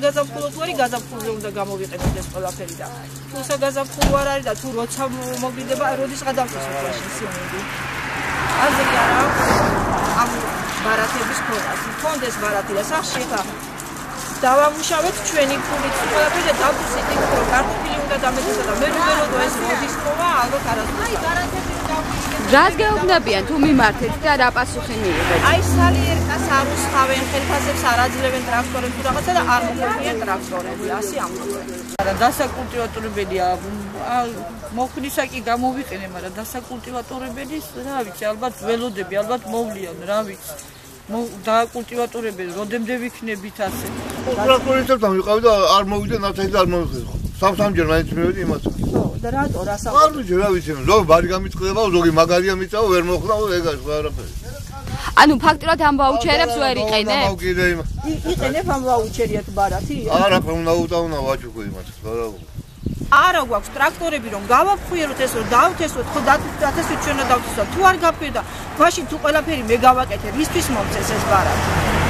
გაზაფხულო თუ არის, გაზაფხულზე უნდა გამოვიყენოთ ეს ყველაფერი და თუ საგაზაფხულო არ არის და თუ როცა მოგიდება, როდის გადავწეს უბრალოდ სიონები. ასე კი არა ამ ბარათების ქონას. მქონდეს ბარათი და სახში ხა დავამუშავეთ ჩვენი ფულით ყველაფერი და დავწესით იქ რომ კარტოფილი უნდა დამეცეს და მე ვიმერო ეს მოდის ხოვა ალბათ არასდროს. აი ბარათები რას გეუბნებიან თუ მიმართეთ და რა პასუხი მიიღეთ? აი სალიერკას არ უსხავენ, ხელფასებს არ აძლევენ ტრაქტორებს თუ რაღაცა და არ მოხდიან ტრაქტორები, ასე ამბობენ. არა, დასაკულტივატორებელია, მოხდისა კი გამოვიყენე, მაგრამ დასაკულტივატორებელის რა ვიცი, ალბათ ველოდები, ალბათ მოვლიან, რა ვიცი. დააკულტივატორებელი, როდემდე ვიქნებით ასე. ტრაქტორისთან ვიყავი და არ მოვიდა ნათელი და არ მოვიხდი. სამჯერ მაინც მივედი იმას. ხო, და რატო რას არ ვიცი, რა ვიცი, ზოგი ბარი გამიწყვება, ზოგი მაგარია მიწავა, ვერ მოხდა, ეგ არის ყველაფერი. ანუ ფაქტურად ამ ვაუჩერებს ვერ იყენებ? იყენებ ამ ვაუჩერიათ ბარათი? არა, უნდა უტავნა ვაჭუქო იმას, რა. არა გვაქვს ტრაქტორები რომ გავაფხვიეროთ ეს რომ დავთესოთ, ხო დათესოთ ჩვენ და დავთესოთ. თუ არ გაფხვიერდა, მაშინ თუ ყველაფერი მე გავაკეთებ, ისთვის მომწეს ეს ბარათი.